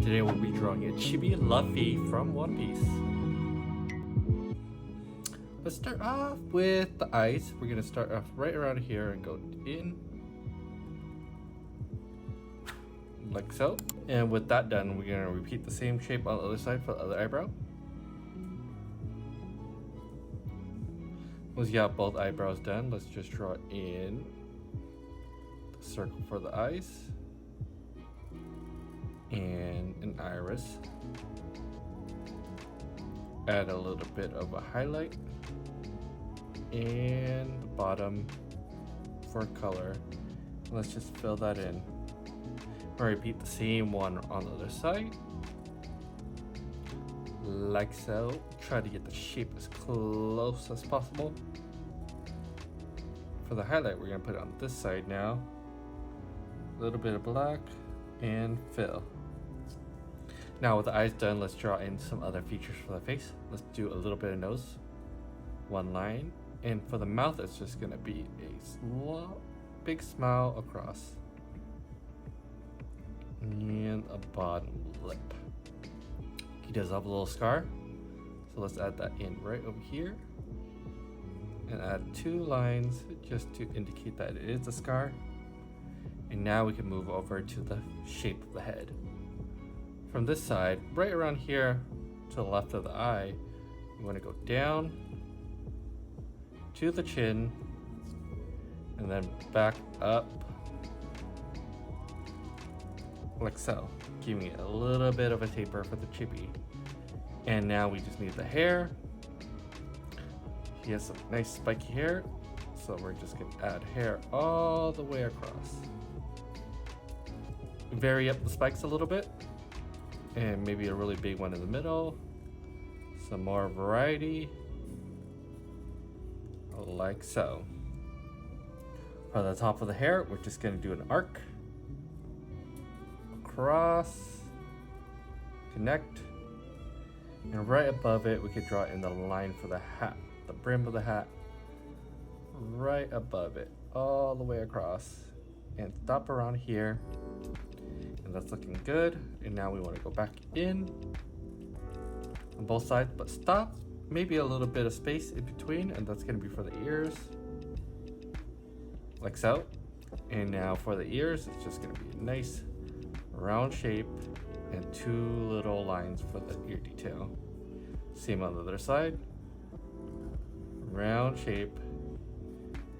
Today we'll be drawing a Chibi Luffy from One Piece. Let's start off with the eyes. We're gonna start off right around here and go in like so. And with that done, we're gonna repeat the same shape on the other side for the other eyebrow. Once you have both eyebrows done, let's just draw in the circle for the eyes and an iris. Add a little bit of a highlight and the bottom for color. Let's just fill that in. We'll repeat the same one on the other side, like so. Try to get the shape as close as possible. For the highlight, we're gonna put it on this side now. A little bit of black and fill. Now with the eyes done, let's draw in some other features for the face. Let's do a little bit of nose, one line, and for the mouth, it's just gonna be a big smile across, and a bottom lip. He does have a little scar, so let's add that in right over here, and add 2 lines just to indicate that it is a scar. And now we can move over to the shape of the head. From this side, right around here to the left of the eye, you want to go down to the chin and then back up like so, giving it a little bit of a taper for the chibi. And now we just need the hair. He has some nice spiky hair, so we're just gonna add hair all the way across. Vary up the spikes a little bit, and maybe a really big one in the middle. Some more variety, like so. For the top of the hair, we're just gonna do an arc across, connect, and right above it, we could draw in the line for the hat, the brim of the hat, right above it, all the way across, and stop around here. And that's looking good. And now we want to go back in on both sides, but stop, maybe a little bit of space in between, and that's going to be for the ears, like so. And now for the ears, it's just going to be a nice round shape and 2 little lines for the ear detail. Same on the other side, round shape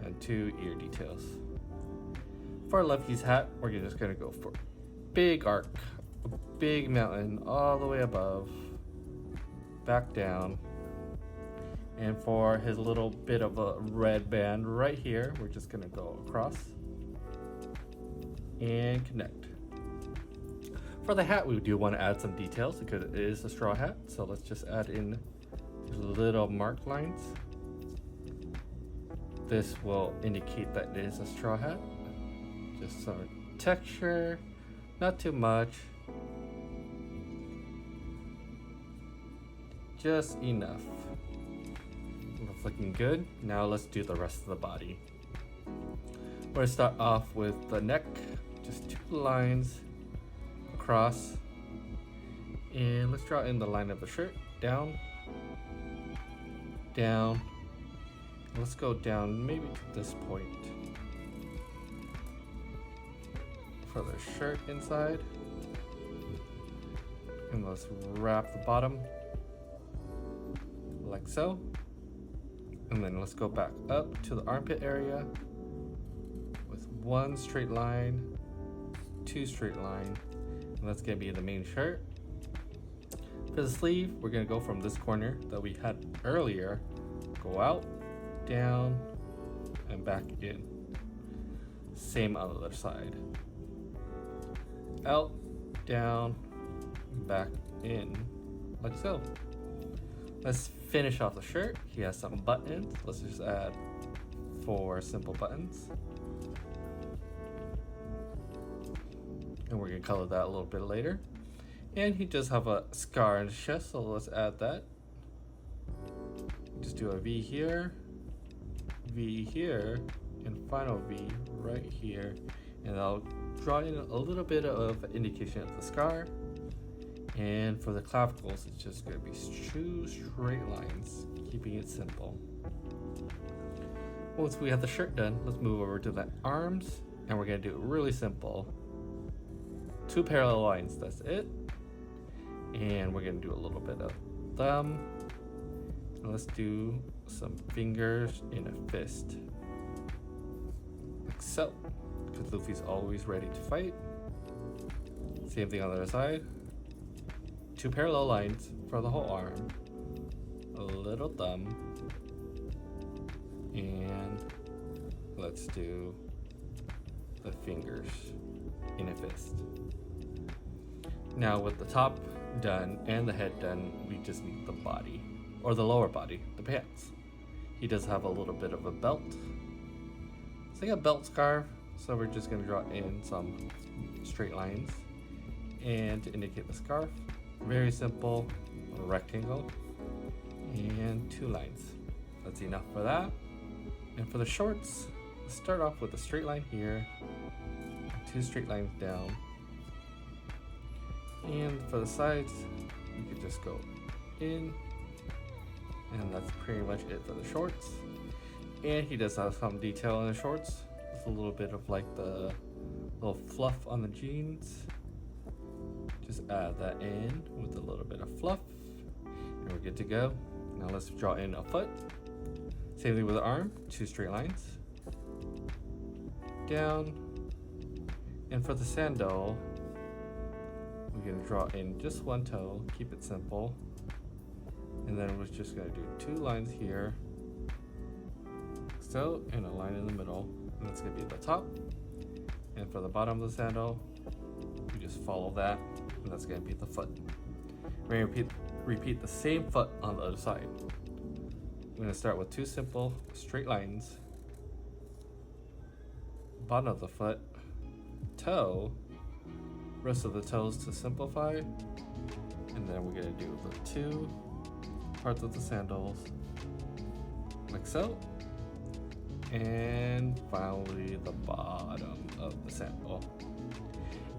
and 2 ear details. For Luffy's hat, we're just going to go for big arc, a big mountain all the way above, back down. And for his little bit of a red band right here, we're just gonna go across and connect. For the hat, we do want to add some details because it is a straw hat, so let's just add in little mark lines. This will indicate that it is a straw hat. Just some texture, not too much, just enough. That's looking good. Now let's do the rest of the body. We're gonna start off with the neck, just 2 lines across, and let's draw in the line of the shirt, down, down. Let's go down maybe to this point for the shirt inside, and let's wrap the bottom like so. And then let's go back up to the armpit area with 1 straight line, 2 straight line, and that's gonna be the main shirt. For the sleeve, we're gonna go from this corner that we had earlier, go out, down, and back in. Same on the other side. Out, down, back in, like so. Let's finish off the shirt. He has some buttons. Let's just add 4 simple buttons. And we're gonna color that a little bit later. And he does have a scar on his chest, so let's add that. Just do a V here, and final V right here. And I'll draw in a little bit of indication of the scar. And for the clavicles, it's just going to be 2 straight lines, keeping it simple. Once we have the shirt done, let's move over to the arms, and we're going to do it really simple. 2 parallel lines, that's it. And we're going to do a little bit of thumb. And let's do some fingers in a fist. Like so. Because Luffy's always ready to fight. Same thing on the other side. 2 parallel lines for the whole arm. A little thumb. And let's do the fingers in a fist. Now with the top done and the head done, we just need the body, or the lower body, the pants. He does have a little bit of a belt. It's like a belt scarf, so we're just going to draw in some straight lines. And to indicate the scarf, very simple, a rectangle and 2 lines. That's enough for that. And for the shorts, let's start off with a straight line here, 2 straight lines down. And for the sides, you could just go in, and that's pretty much it for the shorts. And he does have some detail in the shorts. It's a little bit of like the little fluff on the jeans. Just add that in with a little bit of fluff, and we're good to go. Now let's draw in a foot. Same thing with the arm, 2 straight lines. Down. And for the sandal, we're going to draw in just 1 toe, keep it simple. And then we're just going to do 2 lines here. So, and a line in the middle. And that's going to be the top. And for the bottom of the sandal, we just follow that. And that's going to be the foot. We're going to repeat the same foot on the other side. We're going to start with 2 simple straight lines. Bottom of the foot, toe, rest of the toes to simplify, and then we're going to do the 2 parts of the sandals like so, and finally the bottom of the sandal.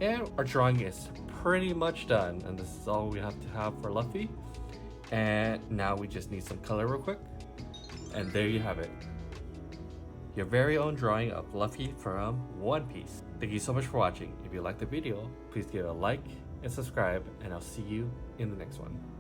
And our drawing is pretty much done, and this is all we have to have for Luffy. And now we just need some color real quick, and there you have it, your very own drawing of Luffy from One Piece. Thank you so much for watching. If you liked the video, please give it a like and subscribe, and I'll see you in the next one.